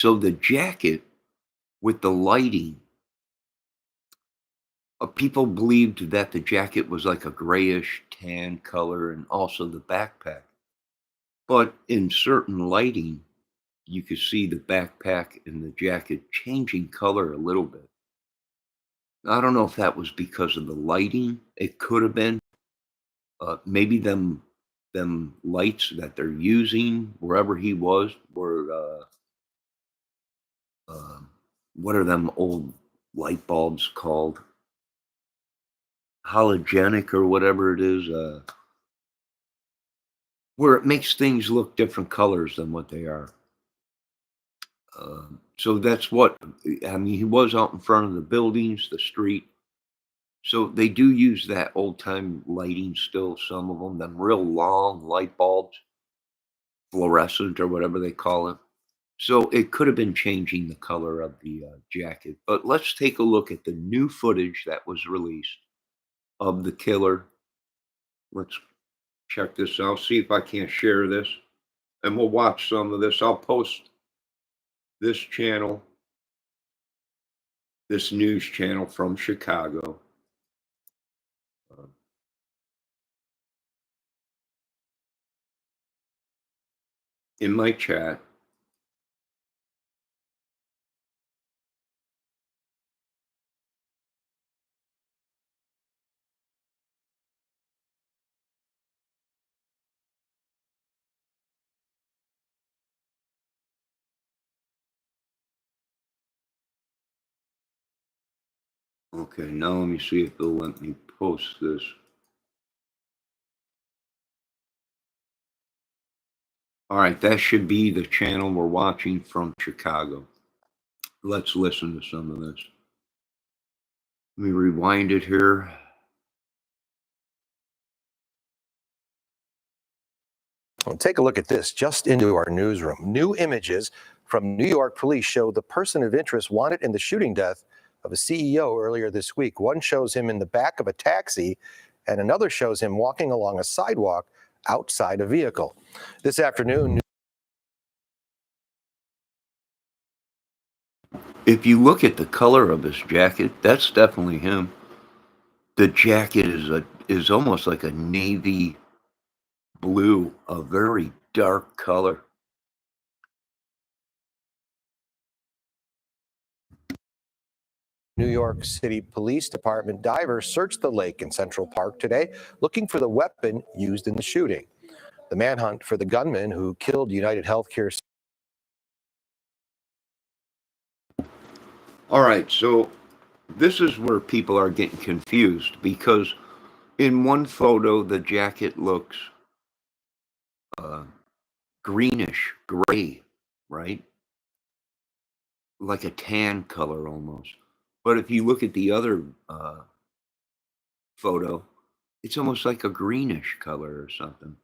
So the jacket with the lighting, people believed that the jacket was like a grayish tan color and also the backpack. But in certain lighting, you could see the backpack and the jacket changing color a little bit. I don't know if that was because of the lighting. It could have been. Maybe them lights that they're using wherever he was were what are them old light bulbs called? Halogenic or whatever it is, where it makes things look different colors than what they are. So that's what I mean. He was out in front of the buildings, the street. So they do use that old time lighting still. Some of them real long light bulbs, fluorescent or whatever they call it. So it could have been changing the color of the jacket. But let's take a look at the new footage that was released of the killer. Let's check this out. See if I can't share this, and we'll watch some of this. I'll post this channel, this news channel from Chicago. Uh, in my chat. Okay, now let me see if they'll let me post this. All right, that should be the channel we're watching from Chicago. Let's listen to some of this. Let me rewind it here. Well, take a look at this just into our newsroom. New images from New York police show the person of interest wanted in the shooting death of a CEO earlier this week. One shows him in the back of a taxi, and another shows him walking along a sidewalk outside a vehicle. This afternoon, If you look at the color of his jacket, that's definitely him. The jacket is almost like a navy blue, a very dark color. New York City Police Department divers searched the lake in Central Park today, looking for the weapon used in the shooting. The manhunt for the gunman who killed United Healthcare. All right, so this is where people are getting confused because in one photo the jacket looks greenish, gray, right? Like a tan color almost. But if you look at the other photo, it's almost like a greenish color or something.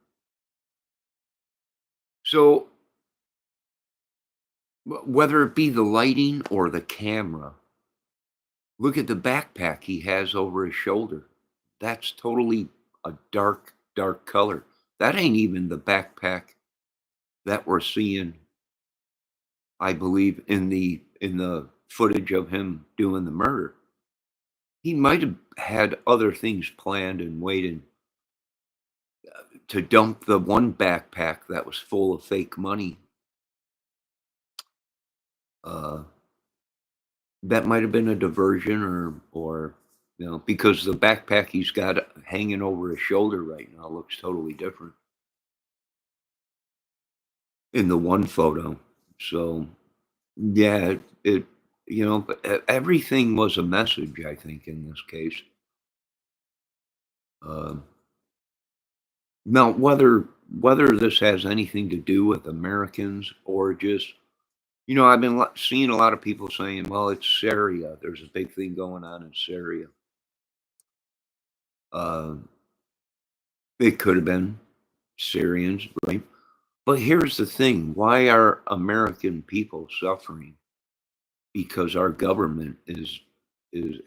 So whether it be the lighting or the camera, look at the backpack he has over his shoulder. That's totally a dark, dark color. That ain't even the backpack that we're seeing, I believe, in the footage of him doing the murder. He might have had other things planned and waiting to dump the one backpack that was full of fake money. That might have been a diversion or because the backpack he's got hanging over his shoulder right now looks totally different in the one photo. So yeah, but everything was a message, I think, in this case. Um, Now, whether this has anything to do with Americans or just, I've been seeing a lot of people saying, "Well, it's Syria. There's a big thing going on in Syria." Uh, it could have been Syrians, right? But here's the thing: why are American people suffering? Because our government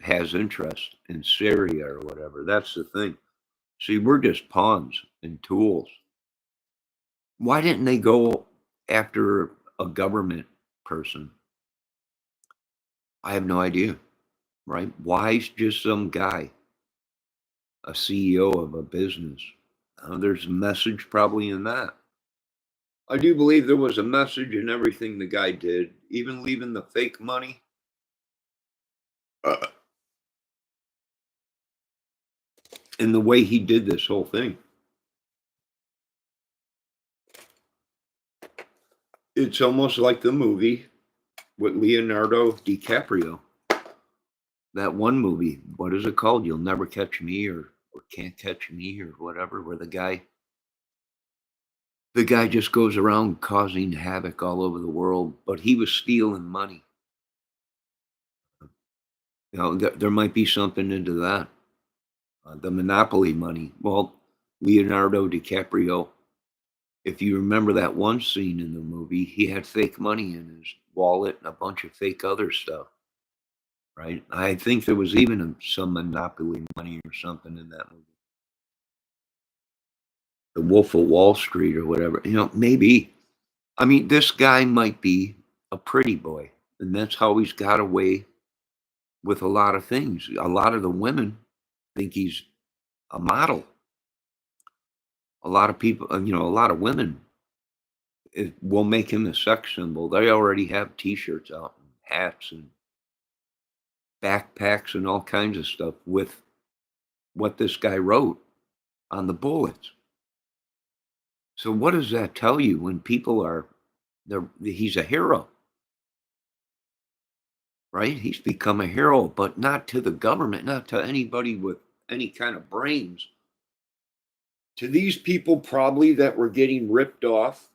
has interest in Syria or whatever. That's the thing. See, we're just pawns and tools. Why didn't they go after a government person. I have no idea, right? Why is just some guy a CEO of a business? There's a message probably in that. I do believe there was a message in everything the guy did, even leaving the fake money. Uh, in the way he did this whole thing. It's almost like the movie with Leonardo DiCaprio. That one movie, what is it called? You'll Never Catch Me or Can't Catch Me or whatever, where the guy just goes around causing havoc all over the world, but he was stealing money. There might be something into that. The monopoly money. Well, Leonardo DiCaprio, if you remember that one scene in the movie, he had fake money in his wallet and a bunch of fake other stuff, right? I think there was even some monopoly money or something in that movie. The Wolf of Wall Street or whatever. Maybe. I mean, this guy might be a pretty boy, and that's how he's got away with a lot of things. A lot of the women think he's a model. A lot of people, a lot of women will make him a sex symbol. They already have T-shirts out, and hats, and backpacks, and all kinds of stuff with what this guy wrote on the bullets. So what does that tell you when people he's a hero, right? He's become a hero, but not to the government, not to anybody with any kind of brains. To these people probably that were getting ripped off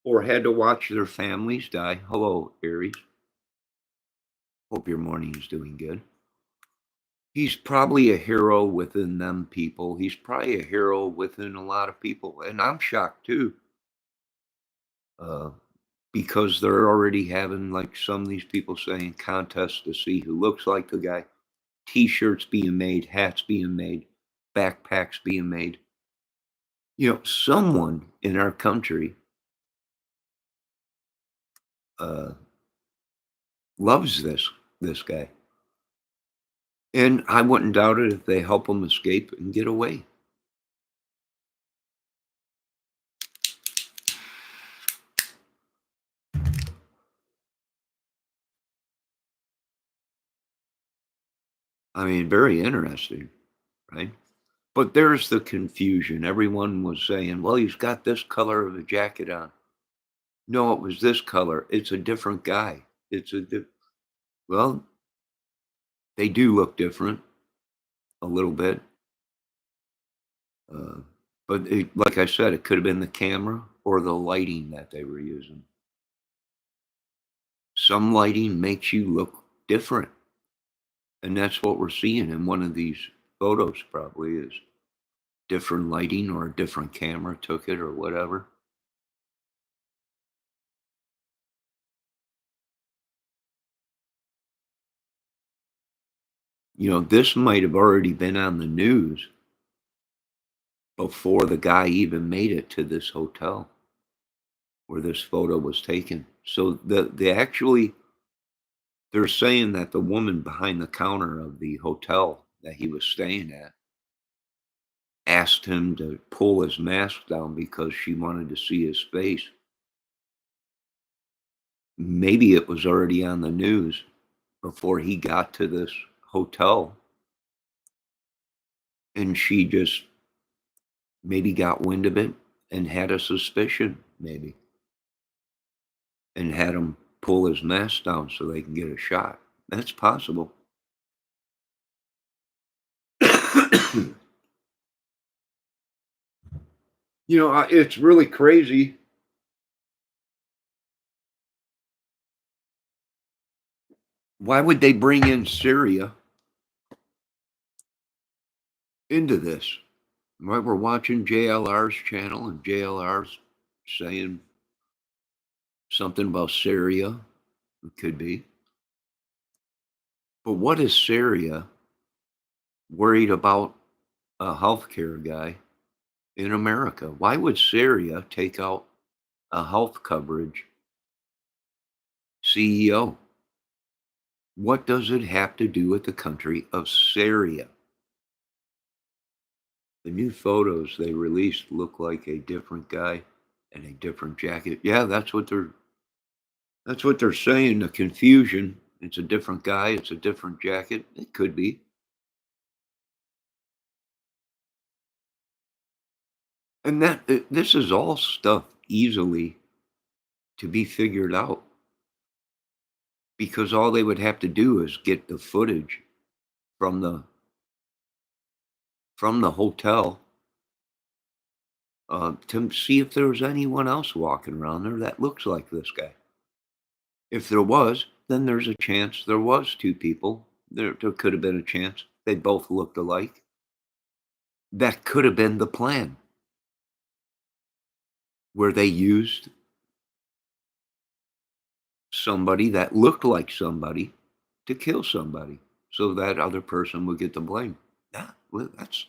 or had to watch their families die. Hello, Aries. Hope your morning is doing good. He's probably a hero within them people. He's probably a hero within a lot of people. And I'm shocked too. Because they're already having, like some of these people saying, contests to see who looks like the guy. T-shirts being made, hats being made, backpacks being made. Someone in our country loves this guy. And I wouldn't doubt it if they help him escape and get away. I mean, very interesting, right? But there's the confusion. Everyone was saying, well, he's got this color of a jacket on. No, it was this color. It's a different guy. Well, they do look different a little bit. But like I said, it could have been the camera or the lighting that they were using. Some lighting makes you look different. And that's what we're seeing in one of these photos probably is different lighting or a different camera took it or whatever. This might have already been on the news before the guy even made it to this hotel where this photo was taken. So they're saying that the woman behind the counter of the hotel that he was staying at asked him to pull his mask down because she wanted to see his face. Maybe it was already on the news before he got to this hotel, and she just maybe got wind of it and had a suspicion, maybe, and had him pull his mask down so they can get a shot. That's possible. It's really crazy. Why would they bring in Syria into this? Right, we're watching JLR's channel, and JLR's saying something about Syria. It could be. But what is Syria worried about a healthcare guy in America? Why would Syria take out a health coverage CEO. What does it have to do with the country of Syria? The new photos they released look like a different guy in a different jacket. Yeah, that's what they're saying. The confusion. It's a different guy. It's a different jacket. It could be. And this is all stuff easily to be figured out because all they would have to do is get the footage from the hotel to see if there was anyone else walking around there that looks like this guy. If there was, then there's a chance there was two people. There could have been a chance they both looked alike. That could have been the plan where they used somebody that looked like somebody to kill somebody so that other person would get the blame. Yeah, well, that's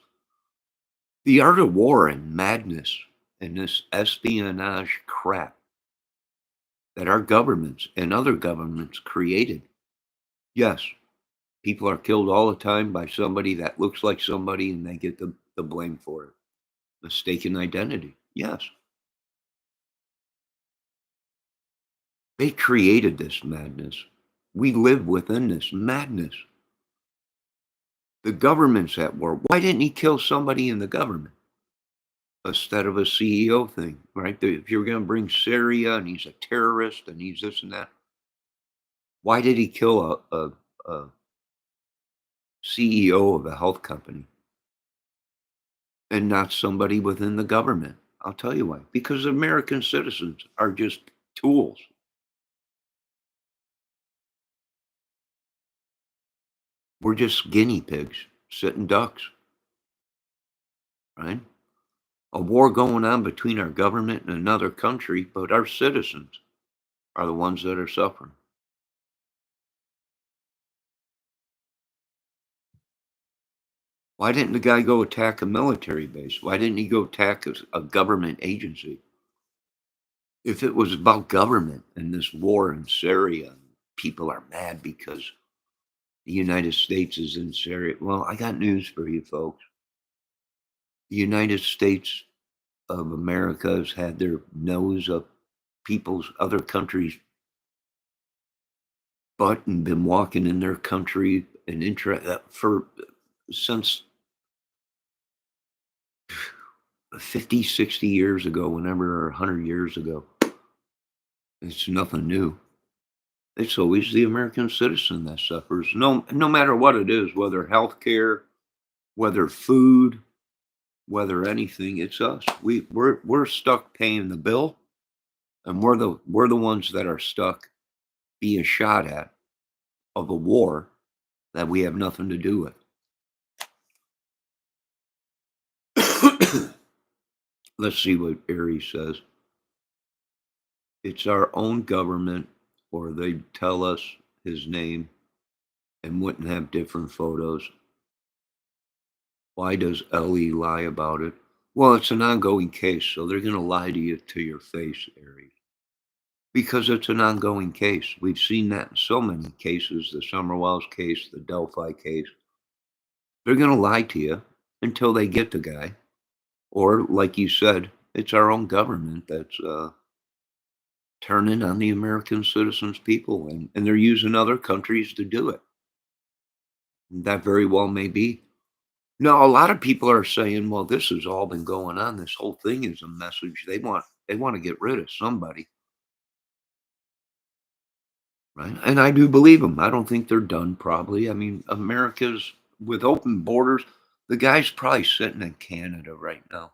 the art of war and madness and this espionage crap that our governments and other governments created. Yes, people are killed all the time by somebody that looks like somebody and they get the blame for it. Mistaken identity. Yes. They created this madness. We live within this madness. The government's at war. Why didn't he kill somebody in the government instead of a CEO thing, right? If you're going to bring Syria and he's a terrorist and he's this and that, why did he kill a CEO of a health company and not somebody within the government? I'll tell you why. Because American citizens are just tools. We're just guinea pigs, sitting ducks, right? A war going on between our government and another country, but our citizens are the ones that are suffering. Why didn't the guy go attack a military base? Why didn't he go attack a government agency? If it was about government and this war in Syria, people are mad because the United States is in Syria. Well, I got news for you folks. The United States of America has had their nose up people's other countries' butt and been walking in their country and for since 50, 60 years ago, whenever, or 100 years ago. It's nothing new. It's always the American citizen that suffers. No matter what it is, whether healthcare, whether food, whether anything, it's us. We're stuck paying the bill, and we're the ones that are stuck being shot at of a war that we have nothing to do with. Let's see what Aries says. It's our own government, or they'd tell us his name and wouldn't have different photos. Why does Ellie lie about it? Well, it's an ongoing case, so they're going to lie to you to your face, Aries. Because it's an ongoing case. We've seen that in so many cases, the Summerwells case, the Delphi case. They're going to lie to you until they get the guy. Or, like you said, it's our own government that's turning on the American citizens, people, and they're using other countries to do it. That very well may be. No, a lot of people are saying, well, this has all been going on. This whole thing is a message. They want to get rid of somebody, right? And I do believe them. I don't think they're done, probably. I mean, America's with open borders. The guy's probably sitting in Canada right now,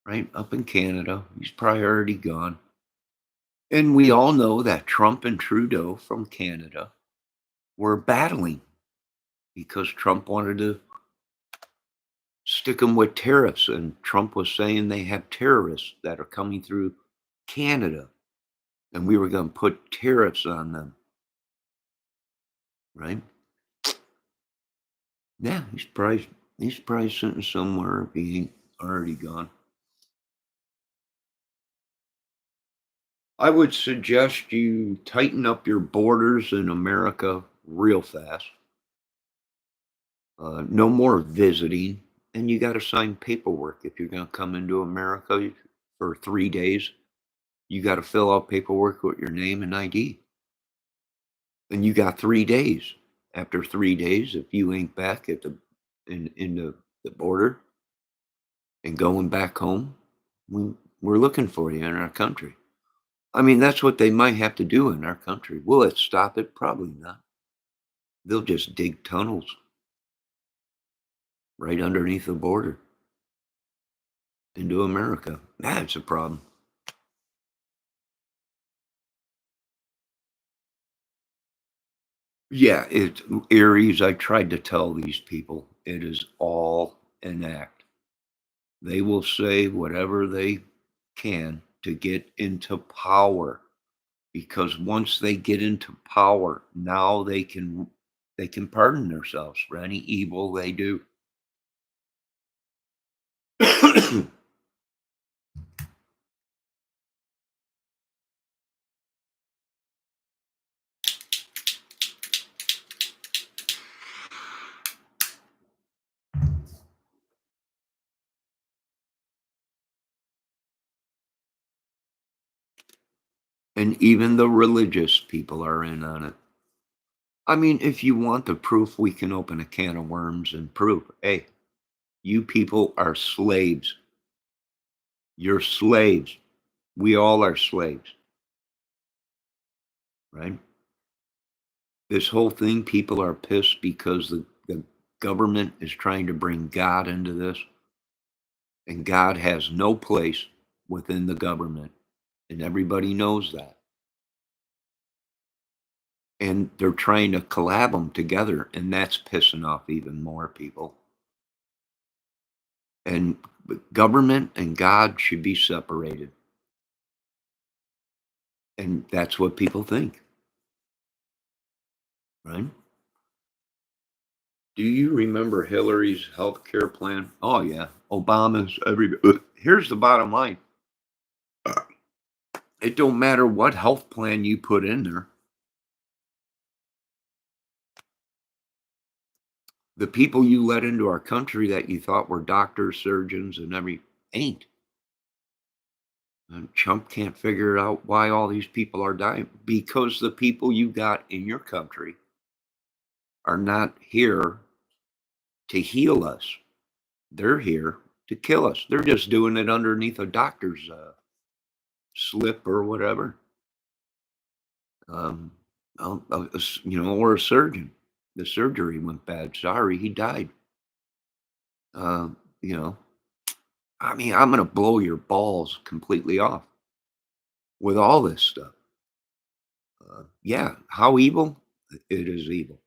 right? Up in Canada. He's probably already gone. And we all know that Trump and Trudeau from Canada were battling because Trump wanted to stick them with tariffs, and Trump was saying they have terrorists that are coming through Canada, and we were going to put tariffs on them, right? Yeah, he's probably sitting somewhere if he ain't already gone. I would suggest you tighten up your borders in America real fast. No more visiting, and you got to sign paperwork if you're going to come into America for 3 days. You got to fill out paperwork with your name and ID, and you got 3 days. After 3 days, if you ain't back at the border and going back home, we, we're looking for you in our country. I mean, that's what they might have to do in our country. Will it stop it? Probably not. They'll just dig tunnels right underneath the border into America. That's a problem. Yeah, it's Aries. I tried to tell these people it is all an act. They will say whatever they can to get into power because once they get into power, now they can pardon themselves for any evil they do. And even the religious people are in on it. I mean, if you want the proof, we can open a can of worms and prove, hey, you people are slaves. You're slaves. We all are slaves, right? This whole thing, people are pissed because the government is trying to bring God into this, and God has no place within the government, and everybody knows that. And they're trying to collab them together, and that's pissing off even more people. And government and God should be separated. And that's what people think, right? Do you remember Hillary's health care plan? Oh, yeah. Obama's every. Here's the bottom line. It don't matter what health plan you put in there. The people you let into our country that you thought were doctors, surgeons, and ain't. And Trump can't figure out why all these people are dying because the people you got in your country are not here to heal us. They're here to kill us. They're just doing it underneath a doctor's slip or whatever. Um, or a surgeon. The surgery went bad. Sorry, he died. Uh, you know, I mean, I'm going to blow your balls completely off with all this stuff. Yeah, how evil? It is evil,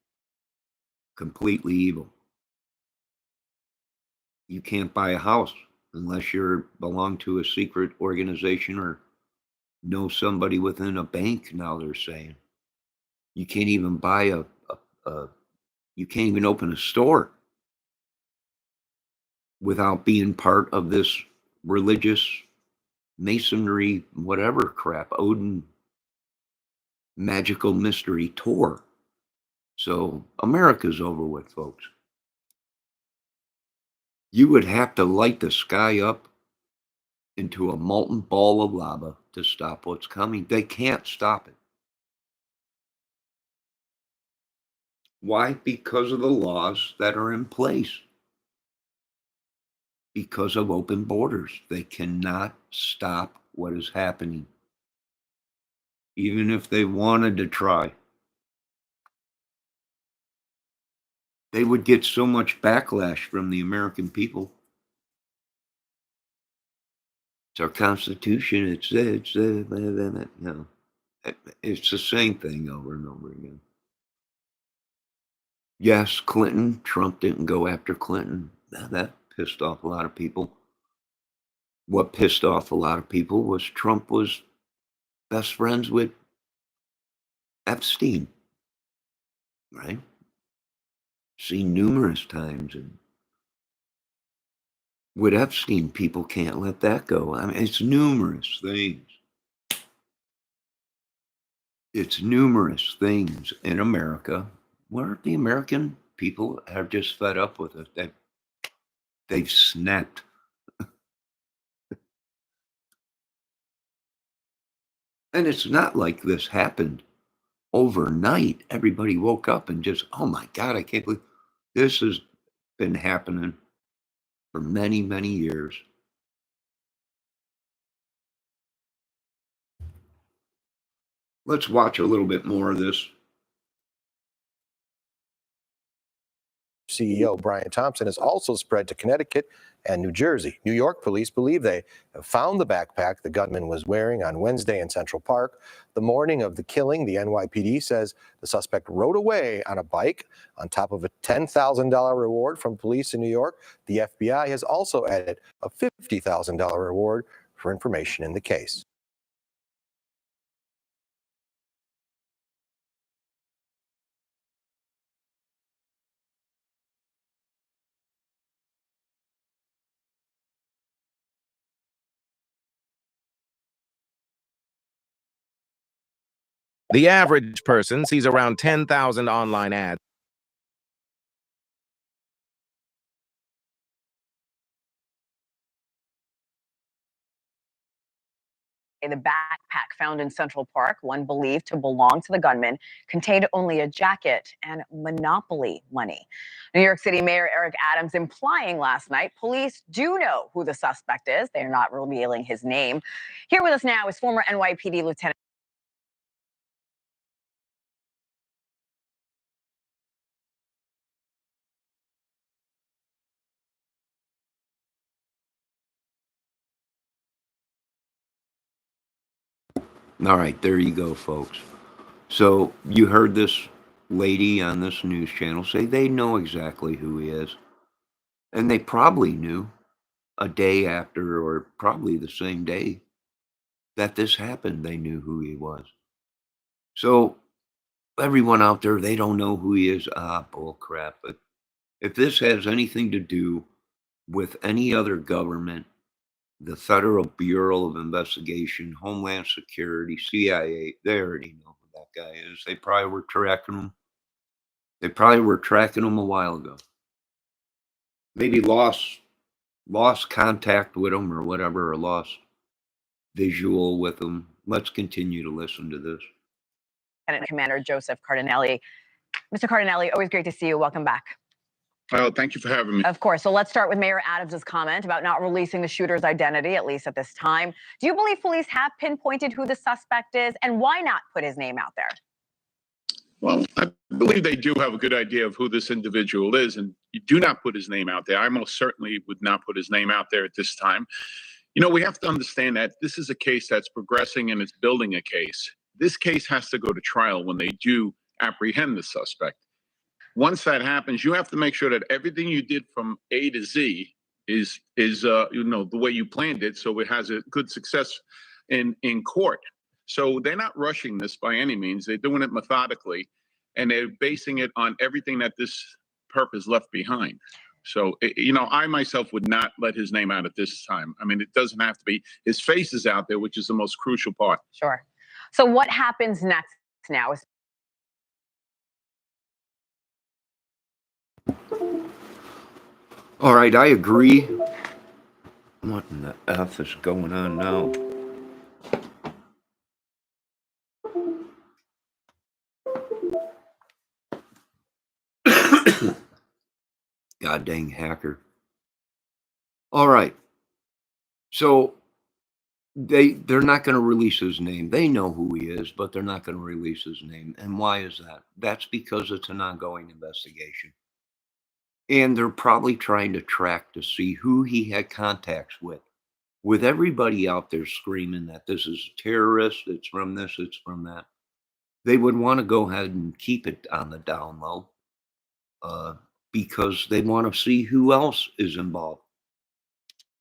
completely evil. You can't buy a house unless you're belong to a secret organization or know somebody within a bank. Now they're saying you can't even buy a you can't even open a store without being part of this religious masonry, whatever crap, Odin magical mystery tour. So America's over with, folks. You would have to light the sky up into a molten ball of lava to stop what's coming. They can't stop it. Why? Because of the laws that are in place. Because of open borders. They cannot stop what is happening. Even if they wanted to try. They would get so much backlash from the American people. It's our Constitution. It's the same thing over and over again. Yes, Clinton, Trump didn't go after Clinton. That pissed off a lot of people. What pissed off a lot of people was Trump was best friends with Epstein, right? Seen numerous times. And with Epstein, people can't let that go. I mean, it's numerous things. It's numerous things in America where the American people are just fed up with it. They've snapped. And it's not like this happened overnight. Everybody woke up and just, oh my God, I can't believe this has been happening for many, many years. Let's watch a little bit more of this. CEO Brian Thompson has also spread to Connecticut and New Jersey. New York police believe they have found the backpack the gunman was wearing on Wednesday in Central Park. The morning of the killing, the NYPD says the suspect rode away on a bike on top of a $10,000 reward from police in New York. The FBI has also added a $50,000 reward for information in the case. The average person sees around 10,000 online ads. The backpack found in Central Park, one believed to belong to the gunman, contained only a jacket and Monopoly money. New York City Mayor Eric Adams implying last night police do know who the suspect is. They are not revealing his name. Here with us now is former NYPD Lieutenant. All right, there you go, folks. So you heard this lady on this news channel say they know exactly who he is. And they probably knew a day after, or probably the same day that this happened, they knew who he was. So everyone out there, they don't know who he is. Ah, bull crap. But if this has anything to do with any other government, the Federal Bureau of Investigation, Homeland Security, CIA, they already know who that guy is. They probably were tracking him. They probably were tracking him a while ago. Maybe lost contact with him or whatever, or lost visual with him. Let's continue to listen to this. Lieutenant Commander Joseph Cardinelli. Mr. Cardinelli, always great to see you. Welcome back. Well, thank you for having me. Of course. So let's start with Mayor Adams' comment about not releasing the shooter's identity, at least at this time. Do you believe police have pinpointed who the suspect is, and why not put his name out there? Well, I believe they do have a good idea of who this individual is, and you do not put his name out there. I most certainly would not put his name out there at this time. You know, we have to understand that this is a case that's progressing and it's building a case. This case has to go to trial when they do apprehend the suspect. Once that happens, you have to make sure that everything you did from A to Z is the way you planned it, so it has a good success in court. So they're not rushing this by any means. They're doing it methodically, and they're basing it on everything that this perp has left behind. So, I myself would not let his name out at this time. I mean, it doesn't have to be. His face is out there, which is the most crucial part. Sure. So what happens next now? All right, I agree. What in the F is going on now? God dang hacker. All right. So they're not going to release his name. They know who he is, but they're not going to release his name. And why is that? That's because it's an ongoing investigation. And they're probably trying to track to see who he had contacts with. With everybody out there screaming that this is a terrorist, it's from this, it's from that, they would want to go ahead and keep it on the down low because they want to see who else is involved.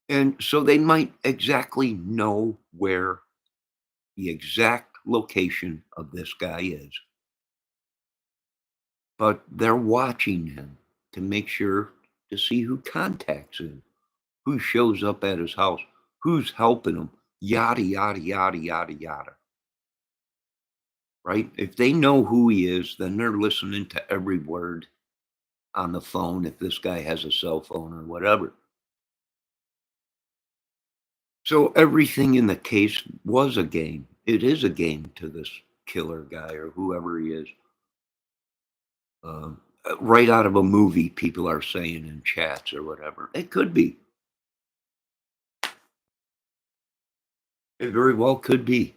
And so they might exactly know where the exact location of this guy is. But they're watching him to make sure to see who contacts him, who shows up at his house, who's helping him, yada, yada, yada, yada, yada. right? If they know who he is, then they're listening to every word on the phone if this guy has a cell phone or whatever. So everything in the case was a game. It is a game to this killer guy or whoever he is. Right out of a movie, people are saying in chats or whatever. It could be. It very well could be.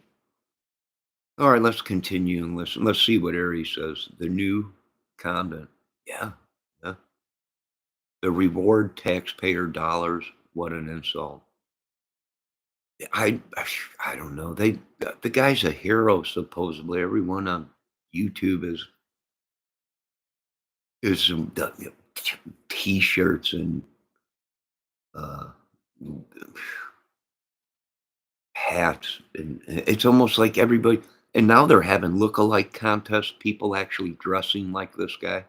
All right, let's continue and listen. Let's see what Ari says. The new convent. Yeah. Yeah. The reward taxpayer dollars. What an insult. I I don't know. The guy's a hero supposedly. Everyone on YouTube is some t-shirts and uh, hats, and it's almost like everybody. And now they're having look-alike contests. People actually dressing like this guy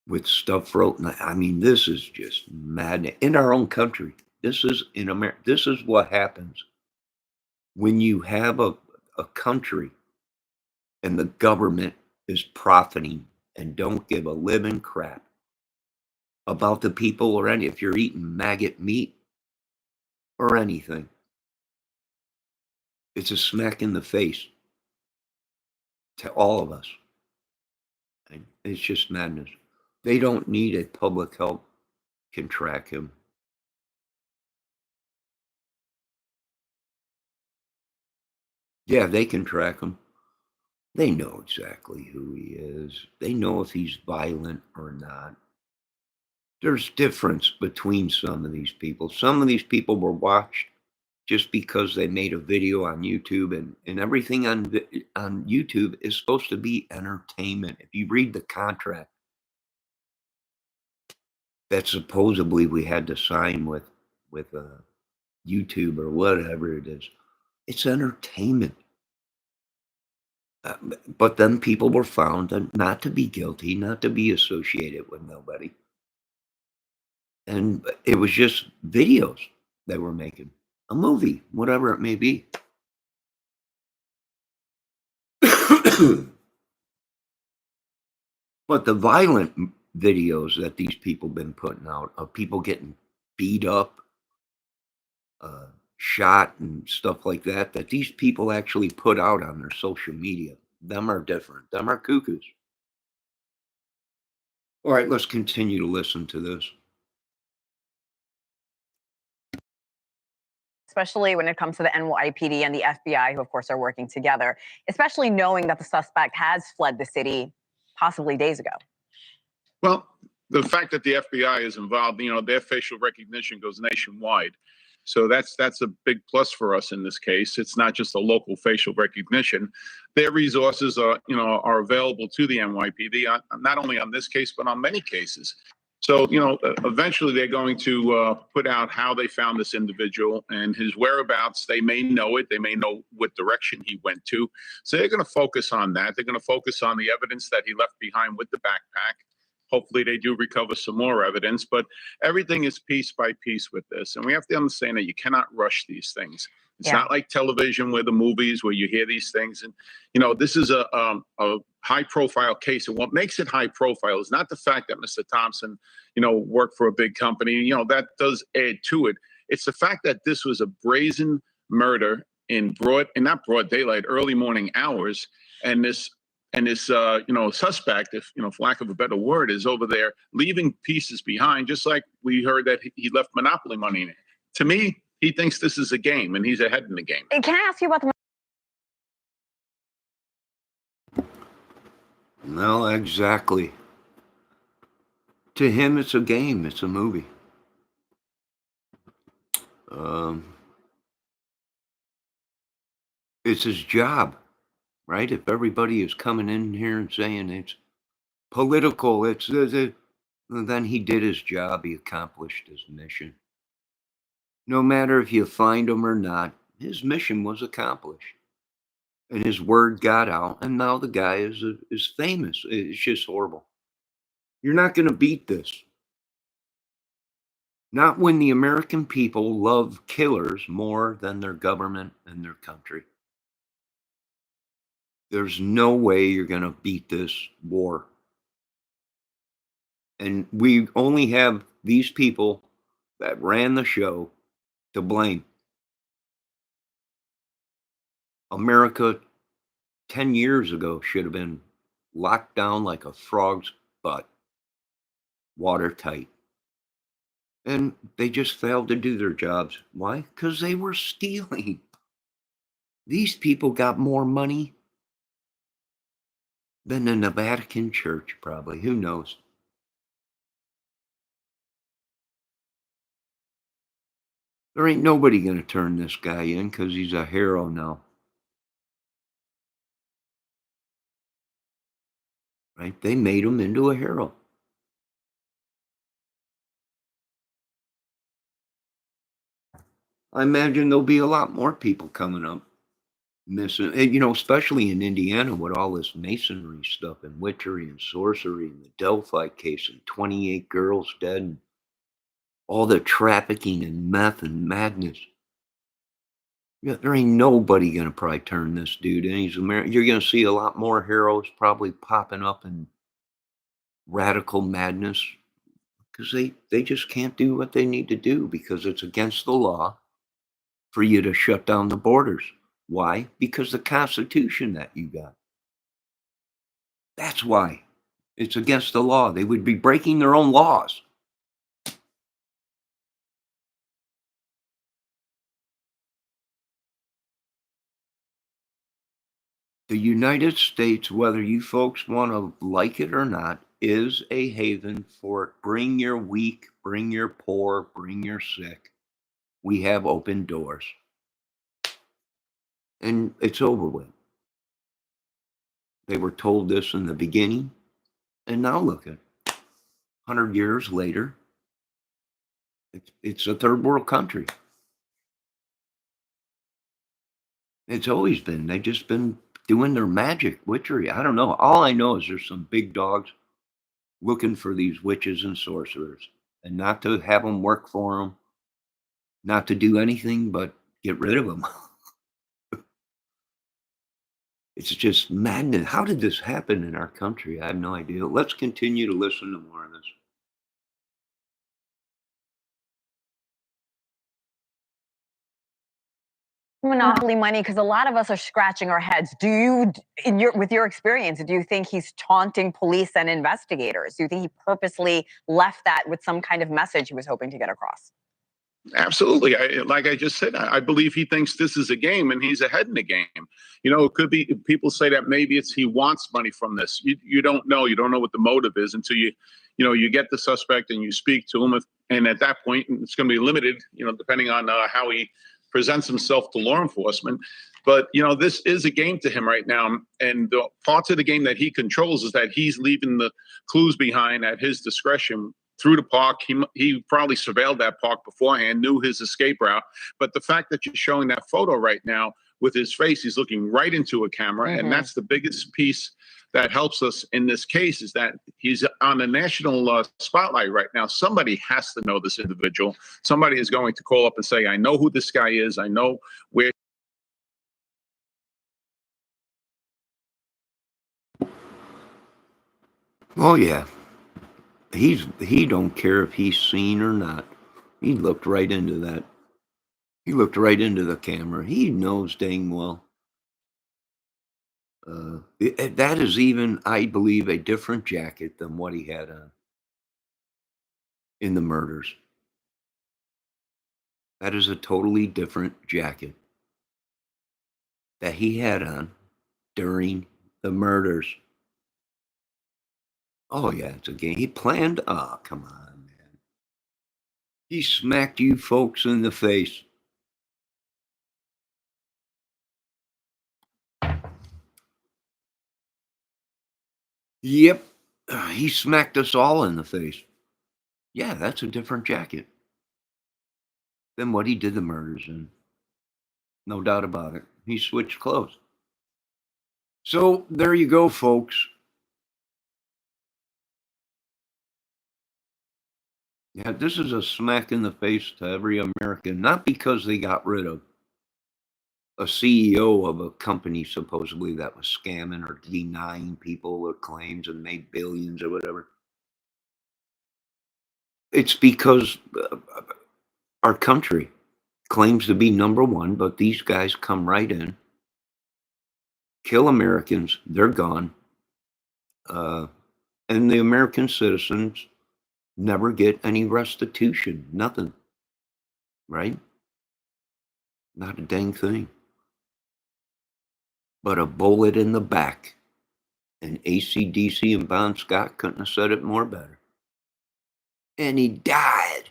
with stuff wrote. I mean, this is just madness in our own country. This is in America. This is what happens when you have a country and the government is profiting and don't give a living crap about the people or any. If you're eating maggot meat or anything, it's a smack in the face to all of us. And it's just madness. They don't need it. Public health can track him. Yeah, they can track him. They know exactly who he is. They know if he's violent or not. There's difference between some of these people. Some of these people were watched just because they made a video on YouTube, and everything on YouTube is supposed to be entertainment. If you read the contract that supposedly we had to sign with YouTube or whatever it is, it's entertainment. But then people were found not to be guilty, not to be associated with nobody. And it was just videos they were making, a movie, whatever it may be. But the violent videos that these people been putting out of people getting beat up, shot and stuff like that, that these people actually put out on their social media, them are different. Them are cuckoos. All right, let's continue to listen to this. Especially when it comes to the NYPD and the FBI, who of course are working together, especially knowing that the suspect has fled the city possibly days ago. Well, the fact that the FBI is involved, their facial recognition goes nationwide. So that's a big plus for us in this case. It's not just a local facial recognition. Their resources are available to the NYPD, not only on this case, but on many cases. So, eventually they're going to put out how they found this individual and his whereabouts. They may know it. They may know what direction he went to. So they're going to focus on that. They're going to focus on the evidence that he left behind with the backpack. Hopefully they do recover some more evidence, but everything is piece by piece with this. And we have to understand that you cannot rush these things. It's not like television where the movies where you hear these things. And, this is a high profile case. And what makes it high profile is not the fact that Mr. Thompson, worked for a big company, that does add to it. It's the fact that this was a brazen murder in not broad daylight, early morning hours. And this suspect, if for lack of a better word, is over there leaving pieces behind, just like we heard that he left Monopoly money in it. To me, he thinks this is a game, and he's ahead in the game. And can I ask you about the? Well, exactly. To him, it's a game. It's a movie. It's his job, right? If everybody is coming in here and saying it's political, then he did his job. He accomplished his mission. No matter if you find him or not, his mission was accomplished, and his word got out. And now the guy is famous. It's just horrible. You're not going to beat this. Not when the American people love killers more than their government and their country. There's no way you're going to beat this war. And we only have these people that ran the show to blame. America 10 years ago should have been locked down like a frog's butt, watertight. And they just failed to do their jobs. Why? Because they were stealing. These people got more money than in the Vatican Church, probably. Who knows? There ain't nobody going to turn this guy in because he's a hero now. Right? They made him into a hero. I imagine there'll be a lot more people coming up missing, and, especially in Indiana with all this masonry stuff and witchery and sorcery and the Delphi case and 28 girls dead and all the trafficking and meth and madness. Yeah, there ain't nobody gonna probably turn this dude in. He's American. You're gonna see a lot more heroes probably popping up in radical madness because they just can't do what they need to do because it's against the law for you to shut down the borders. Why? Because the Constitution that you got. That's why. It's against the law. They would be breaking their own laws. The United States, whether you folks want to like it or not, is a haven for bring your weak, bring your poor, bring your sick. We have open doors. And it's over with. They were told this in the beginning, and now look at it. 100 years later, it's a third world country. It's always been. They've just been doing their magic, witchery. I don't know. All I know is there's some big dogs looking for these witches and sorcerers and not to have them work for them, not to do anything but get rid of them. It's just madness. How did this happen in our country? I have no idea. Let's continue to listen to more of this. Monopoly money, because a lot of us are scratching our heads. Do you, with your experience, do you think he's taunting police and investigators? Do you think he purposely left that with some kind of message he was hoping to get across? Absolutely. Like I just said, I believe he thinks this is a game and he's ahead in the game. It could be people say that maybe it's he wants money from this. You don't know. You don't know what the motive is until you get the suspect and you speak to him. And at that point, it's going to be limited, depending on how he presents himself to law enforcement. But, this is a game to him right now. And the parts of the game that he controls is that he's leaving the clues behind at his discretion through the park. He probably surveilled that park beforehand, knew his escape route. But the fact that you're showing that photo right now with his face, he's looking right into a camera. Mhm. And that's the biggest piece that helps us in this case, is that he's on the national spotlight right now. Somebody has to know this individual. Somebody is going to call up and say, I know who this guy is. I know where. Oh yeah. He don't care if he's seen or not. He looked right into that. He looked right into the camera. He knows dang well. That is even, I believe, a different jacket than what he had on in the murders. That is a totally different jacket that he had on during the murders. Oh yeah, it's a game. He planned. Oh, come on, man. He smacked you folks in the face. Yep. He smacked us all in the face. Yeah, that's a different jacket than what he did the murders in. No doubt about it. He switched clothes. So there you go, folks. Yeah, this is a smack in the face to every American, not because they got rid of a CEO of a company supposedly that was scamming or denying people their claims and made billions or whatever. It's because our country claims to be number one, but these guys come right in, kill Americans, they're gone. And the American citizens never get any restitution, nothing, right? Not a dang thing. But a bullet in the back. And AC/DC and Bon Scott couldn't have said it more better. And he died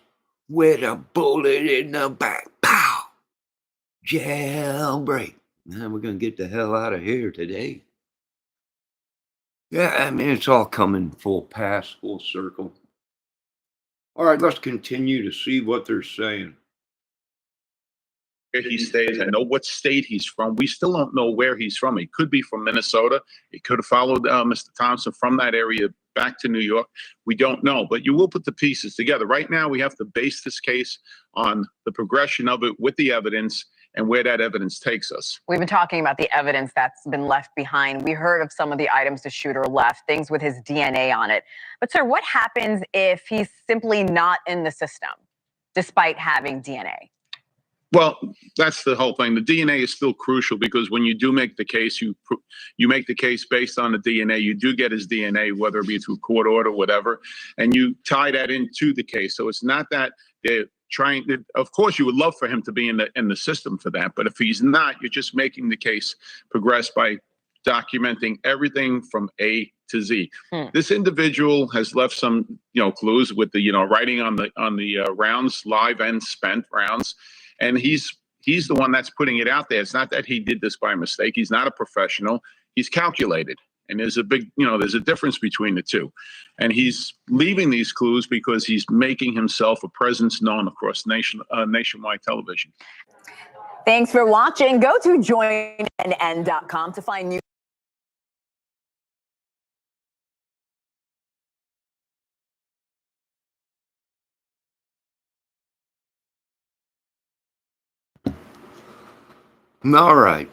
with a bullet in the back. Pow! Jailbreak. Now we're going to get the hell out of here today. Yeah, I mean, it's all coming full pass, full circle. All right, let's continue to see what they're saying. Where he stays. I know what state he's from. We still don't know where he's from. He could be from Minnesota. He could have followed Mr. Thompson from that area back to New York. We don't know, but you will put the pieces together. Right now, we have to base this case on the progression of it with the evidence and where that evidence takes us. We've been talking about the evidence that's been left behind. We heard of some of the items the shooter left, things with his DNA on it. But, sir, what happens if he's simply not in the system, despite having DNA? Well, that's the whole thing. The DNA is still crucial because when you do make the case, you make the case based on the DNA. You do get his DNA, whether it be through court order, whatever, and you tie that into the case. So it's not that they're trying. Of course, you would love for him to be in the system for that, but if he's not, you're just making the case progress by documenting everything from A to Z. This individual has left some, clues with the, writing on the rounds, live and spent rounds. And he's the one that's putting it out there. It's not that he did this by mistake. He's not a professional. He's calculated. And there's a big, there's a difference between the two. And he's leaving these clues because he's making himself a presence known across nationwide television. Thanks for watching. Go to joinnn.com to find new. All right.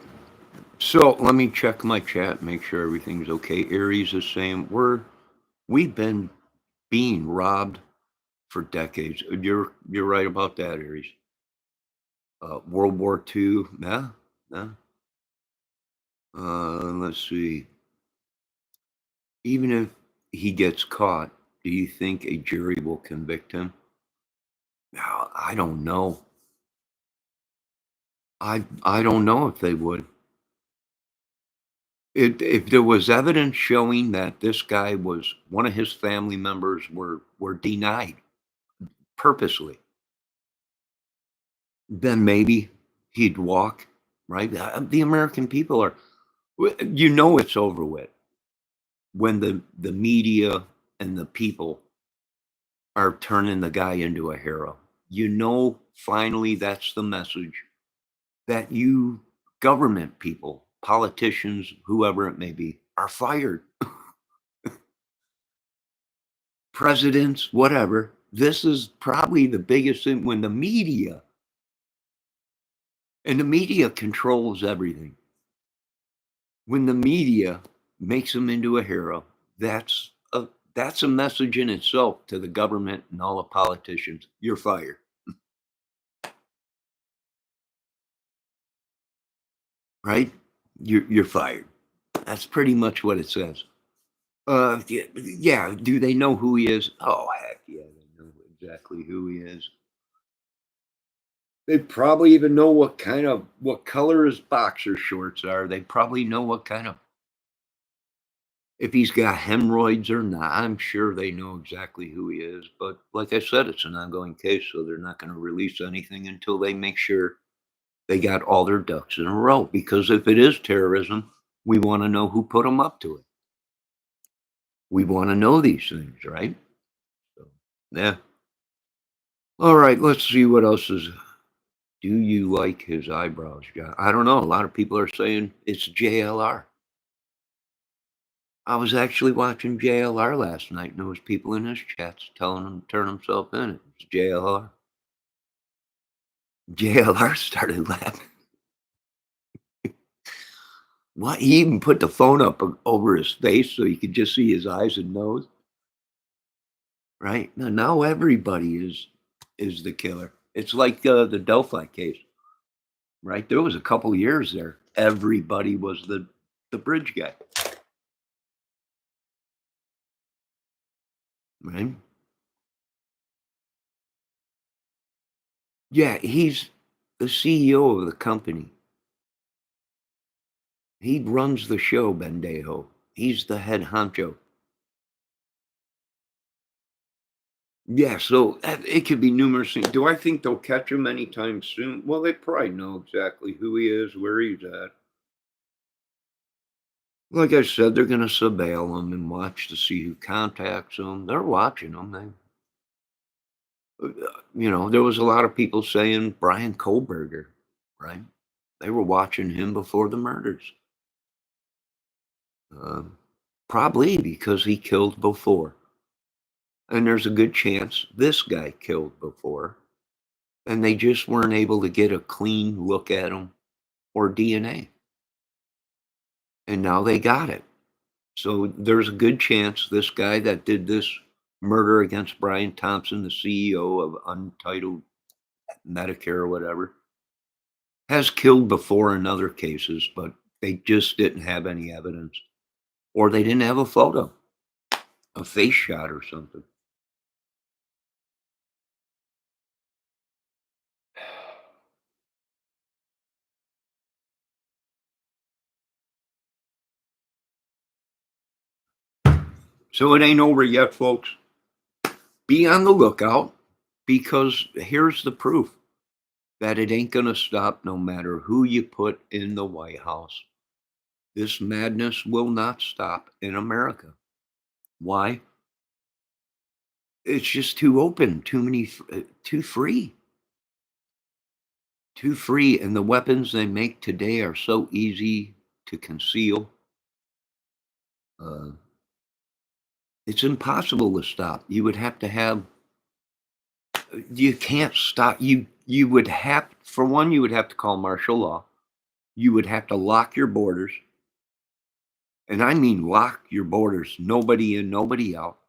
So let me check my chat, make sure everything's okay. Aries is saying we've been being robbed for decades. You're right about that, Aries. World War II, yeah. Let's see. Even if he gets caught, do you think a jury will convict him? Now, I don't know. I don't know if they would. If there was evidence showing that this guy was one of his family members were denied purposely, then maybe he'd walk, right? The American people are, it's over with when the media and the people are turning the guy into a hero. Finally, that's the message that you government people, politicians, whoever it may be, are fired. Presidents, whatever. This is probably the biggest thing when the media, and the media controls everything. When the media makes him into a hero, that's a message in itself to the government and all the politicians. You're fired. Right? You're fired. That's pretty much what it says. Yeah. Do they know who he is? Oh, heck yeah, they know exactly who he is. They probably even know what color his boxer shorts are. They probably know if he's got hemorrhoids or not. I'm sure they know exactly who he is. But like I said, it's an ongoing case, so they're not going to release anything until they make sure they got all their ducks in a row. Because if it is terrorism, we want to know who put them up to it. We want to know these things, right? So, yeah. All right, let's see what else is. Do you like his eyebrows, John? I don't know. A lot of people are saying it's JLR. I was actually watching JLR last night, and there was people in his chats telling him to turn himself in. It's JLR. JLR started laughing. What? He even put the phone up over his face so you could just see his eyes and nose. Right now, everybody is the killer. It's like the Delphi case. Right, there was a couple years there. Everybody was the bridge guy. Right? Yeah, he's the CEO of the company. He runs the show, Bendejo. He's the head honcho. Yeah, so it could be numerous things. Do I think they'll catch him anytime soon? Well, they probably know exactly who he is, where he's at. Like I said, they're going to surveil him and watch to see who contacts him. They're watching him. There was a lot of people saying Brian Kohlberger, right? They were watching him before the murders. Uh, Probably because he killed before. And there's a good chance this guy killed before. And they just weren't able to get a clean look at him or DNA. And now they got it. So there's a good chance this guy that did this murder against Brian Thompson, the CEO of Untitled Medicare or whatever, has killed before in other cases, but they just didn't have any evidence. Or they didn't have a photo, a face shot or something. So it ain't over yet, folks. Be on the lookout, because here's the proof that it ain't going to stop no matter who you put in the White House. This madness will not stop in America. Why? It's just too open, too free. Too free, and the weapons they make today are so easy to conceal. It's impossible to stop. You would have to have. You can't stop. You would have, for one, you would have to call martial law. You would have to lock your borders, and I mean lock your borders. Nobody in, nobody out.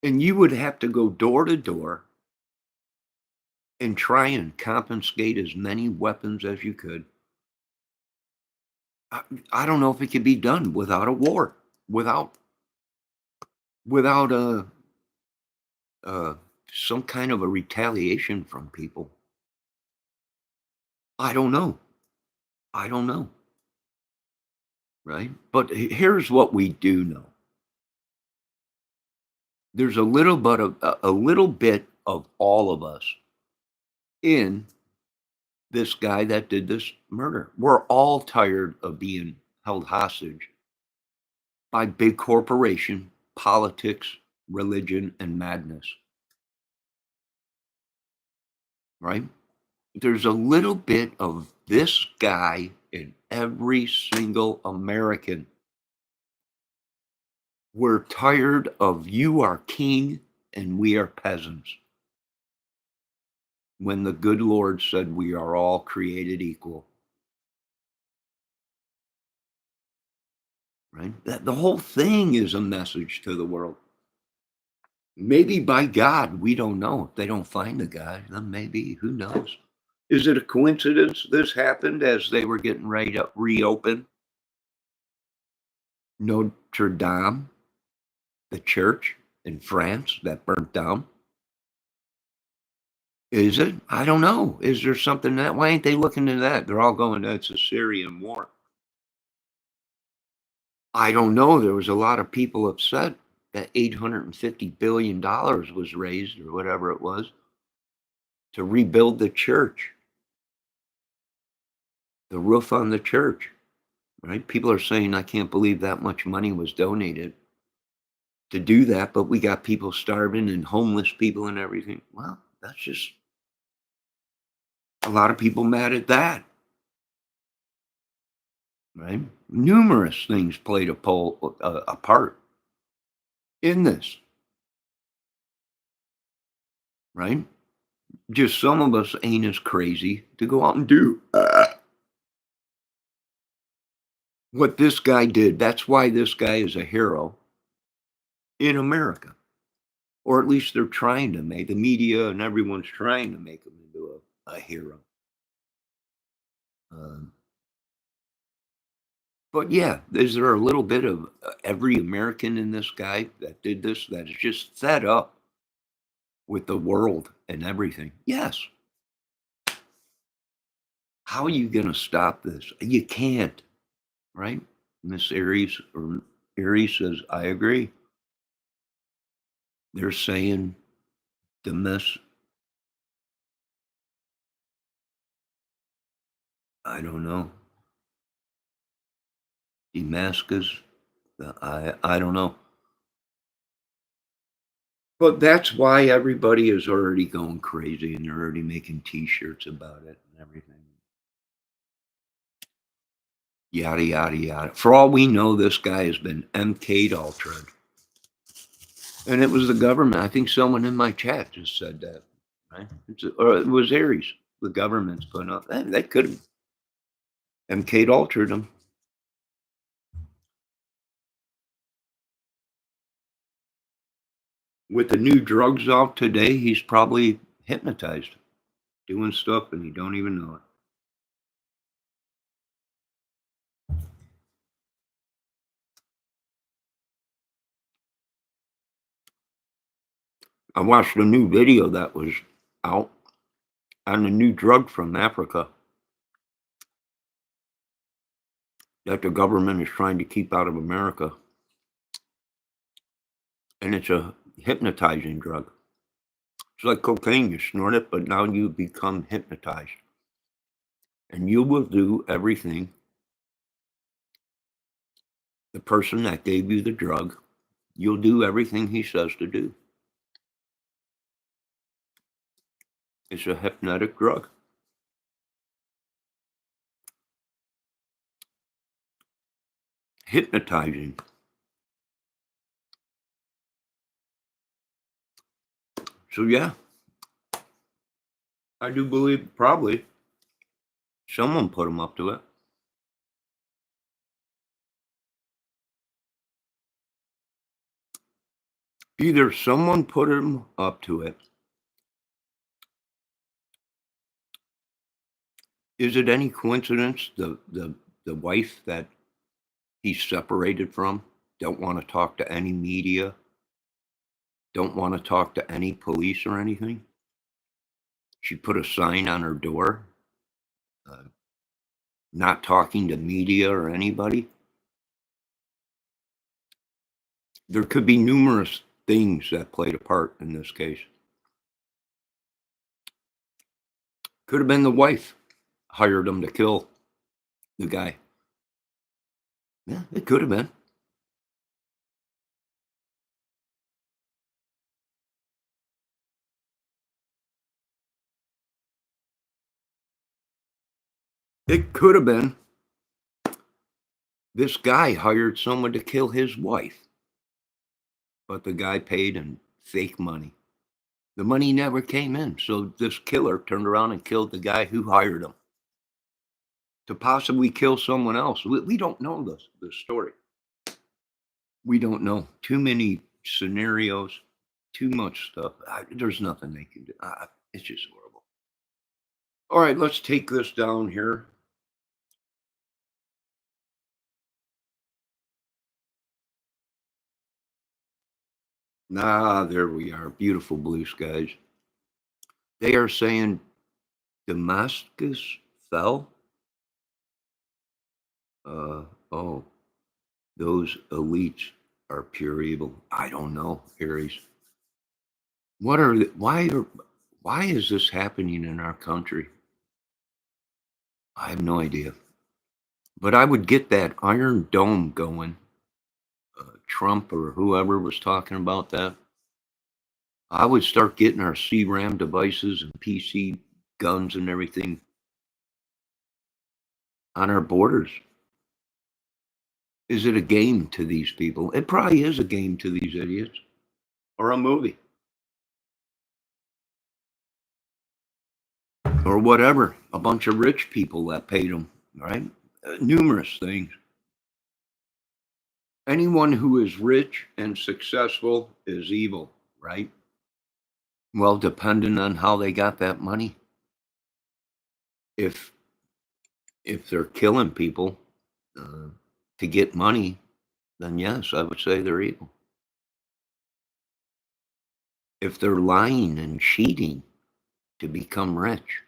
And you would have to go door to door and try and confiscate as many weapons as you could. I don't know if it could be done without a war, without some kind of a retaliation from people. I don't know. Right? But here's what we do know. There's a little bit of all of us in this guy that did this murder. We're all tired of being held hostage by big corporation, politics, religion, and madness. Right? There's a little bit of this guy in every single American. We're tired of you are king and we are peasants, when the good Lord said we are all created equal. Right? The whole thing is a message to the world. Maybe by God, we don't know. If they don't find the guy, then maybe, who knows? Is it a coincidence this happened as they were getting ready to reopen Notre Dame, the church in France that burnt down? Is it? I don't know. Is there something that? Why ain't they looking into that? They're all going, that's a Syrian war. I don't know. There was a lot of people upset that $850 billion was raised, or whatever it was, to rebuild the church, the roof on the church. Right? People are saying, I can't believe that much money was donated to do that, but we got people starving and homeless people and everything. Well, that's just a lot of people mad at that. Right? Numerous things played a part in this. Right? Just some of us ain't as crazy to go out and do what this guy did. That's why this guy is a hero in America. Or at least they're trying to make, the media and everyone's trying to make him into a hero. But yeah, is there a little bit of every American in this guy that did this that is just fed up with the world and everything? Yes. How are you going to stop this? You can't, right? Miss Aries says, I agree. They're saying the mess. I don't know. Damascus. I don't know. But that's why everybody is already going crazy and they're already making T-shirts about it and everything. Yada, yada, yada. For all we know, this guy has been MK'd altered. And it was the government. I think someone in my chat just said that. Right? Or it was Aries. The government's putting up. They could have MK'd altered him. With the new drugs out today, he's probably hypnotized, doing stuff and he don't even know it. I watched a new video that was out on a new drug from Africa that the government is trying to keep out of America. And it's a hypnotizing drug. It's like cocaine, you snort it, but now you become hypnotized. And you will do everything the person that gave you the drug, you'll do everything he says to do. It's a hypnotic drug. Hypnotizing. So yeah, I do believe probably someone put him up to it. Either someone put him up to it. Is it any coincidence the wife that he's separated from don't want to talk to any media, don't want to talk to any police or anything? She put a sign on her door, not talking to media or anybody. There could be numerous things that played a part in this case. Could have been the wife hired him to kill the guy. Yeah, it could have been. It could have been. This guy hired someone to kill his wife, but the guy paid in fake money. The money never came in, so this killer turned around and killed the guy who hired him to possibly kill someone else. We don't know the story. We don't know. Too many scenarios, too much stuff. There's nothing they can do. It's just horrible. All right, let's take this down here. There we are. Beautiful blue skies. They are saying Damascus fell. Oh, those elites are pure evil. I don't know, Aries. Why is this happening in our country? I have no idea. But I would get that Iron Dome going. Trump or whoever was talking about that. I would start getting our CRAM devices and PC guns and everything on our borders. Is it a game to these people? It probably is a game to these idiots, or a movie, or whatever. A bunch of rich people that paid them, right? Numerous things. Anyone who is rich and successful is evil, right? Well, depending on how they got that money. If they're killing people to get money, then yes, I would say they're evil. If they're lying and cheating to become rich,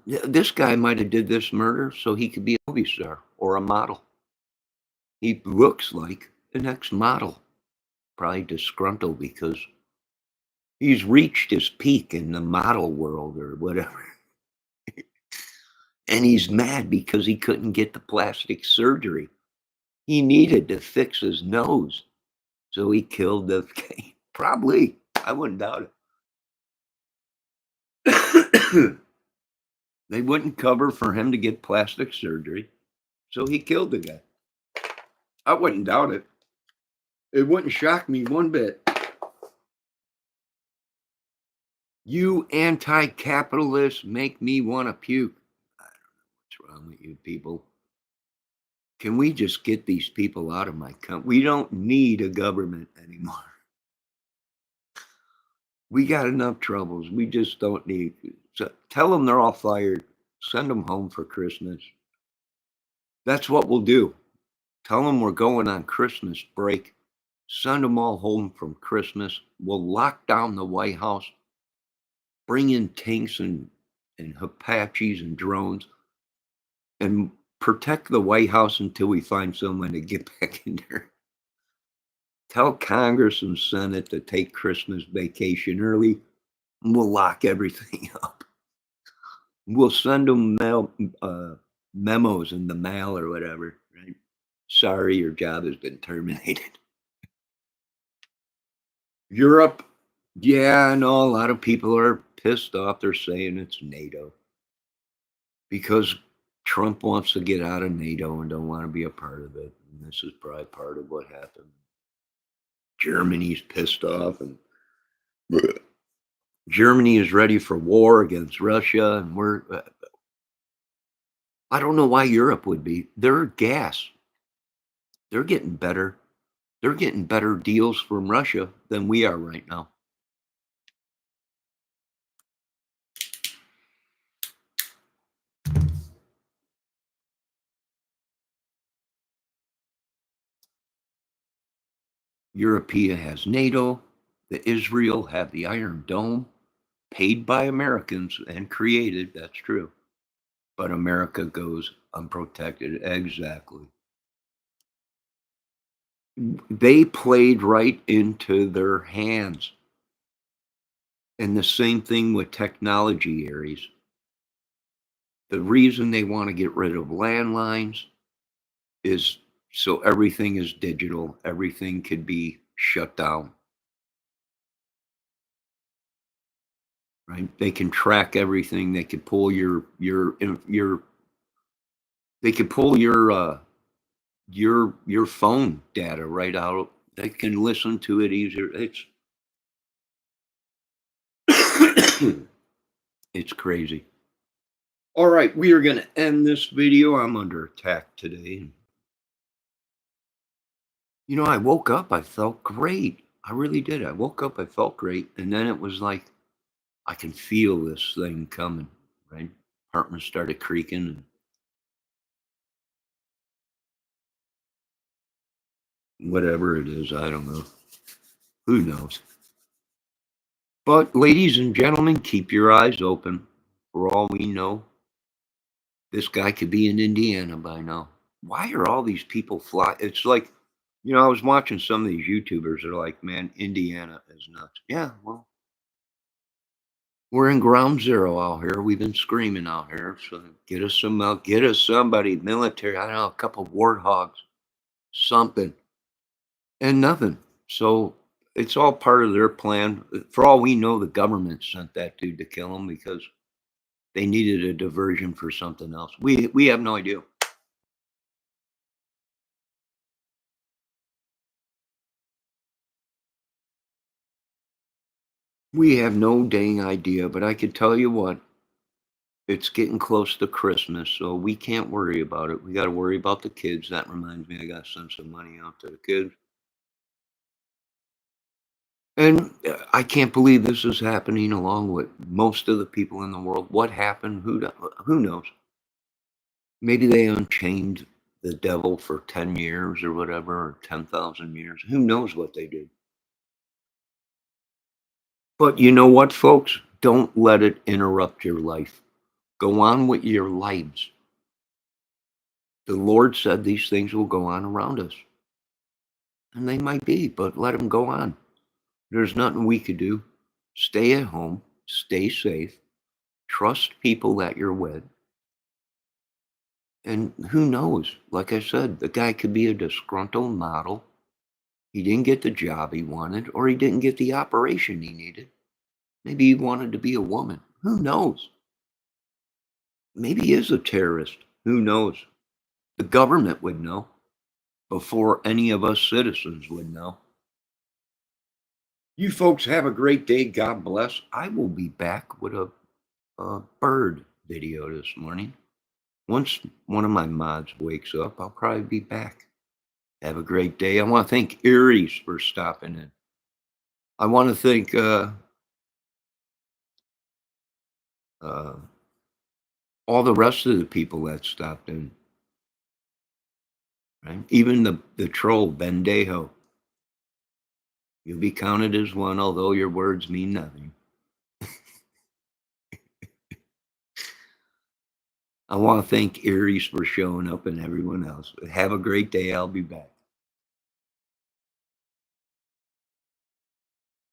this guy might have did this murder so he could be a movie star or a model. He looks like an ex-model, probably disgruntled because he's reached his peak in the model world or whatever. And he's mad because he couldn't get the plastic surgery. He needed to fix his nose. So he killed the guy. Probably. I wouldn't doubt it. They wouldn't cover for him to get plastic surgery. So he killed the guy. I wouldn't doubt it. It wouldn't shock me one bit. You anti-capitalists make me want to puke. I don't know what's wrong with you people. Can we just get these people out of my country? We don't need a government anymore. We got enough troubles. We just don't need. So tell them they're all fired. Send them home for Christmas. That's what we'll do. Tell them we're going on Christmas break. Send them all home from Christmas. We'll lock down the White House. Bring in tanks and Apaches and drones. And protect the White House until we find someone to get back in there. Tell Congress and Senate to take Christmas vacation early. And we'll lock everything up. We'll send them memos in the mail or whatever, right? Sorry, your job has been terminated. Europe, yeah, I know a lot of people are pissed off. They're saying it's NATO because Trump wants to get out of NATO and don't want to be a part of it. And this is probably part of what happened. Germany's pissed off, and Germany is ready for war against Russia, and we're. I don't know why Europe would be. They're gas. They're getting better. They're getting better deals from Russia than we are right now. Europe has NATO. The Israel have the Iron Dome, paid by Americans and created. That's true. But America goes unprotected. Exactly. They played right into their hands. And the same thing with technology areas. The reason they want to get rid of landlines is so everything is digital. Everything could be shut down. Right? They can track everything. They could pull your they could pull your phone data right out. They can listen to it easier. It's crazy. All right, we are going to end this video. I'm under attack today. You know, I woke up, I felt great. I really did. I woke up, I felt great. And then it was like, I can feel this thing coming, right? Apartment started creaking. And whatever it is, I don't know. Who knows? But ladies and gentlemen, keep your eyes open. For all we know, this guy could be in Indiana by now. Why are all these people fly? It's like, you know, I was watching some of these YouTubers that are like, man, Indiana is nuts. Yeah, well, we're in ground zero out here. We've been screaming out here. So get us some, get us somebody, military, I don't know, a couple warthogs, something, and nothing. So it's all part of their plan. For all we know, the government sent that dude to kill him because they needed a diversion for something else. We have no idea. We have no dang idea, but I could tell you what, It's getting close to Christmas, so we can't worry about it. We got to worry about the kids. That reminds me, I got to send some money out to the kids. And I can't believe this is happening along with most of the people in the world. What happened? Who knows? Maybe they unchained the devil for 10 years or whatever, or 10,000 years. Who knows what they did? But you know what, folks? Don't let it interrupt your life. Go on with your lives. The Lord said these things will go on around us. And they might be, but let them go on. There's nothing we could do. Stay at home, stay safe, trust people that you're with. And who knows? Like I said, the guy could be a disgruntled model. He didn't get the job he wanted, or he didn't get the operation he needed. Maybe he wanted to be a woman. Who knows? Maybe he is a terrorist. Who knows? The government would know before any of us citizens would know. You folks have a great day. God bless. I will be back with a bird video this morning. Once one of my mods wakes up, I'll probably be back. Have a great day. I want to thank Aries for stopping in. I want to thank all the rest of the people that stopped in. Right? Even the troll, Bendejo. You'll be counted as one, although your words mean nothing. I want to thank Aries for showing up and everyone else. Have a great day. I'll be back.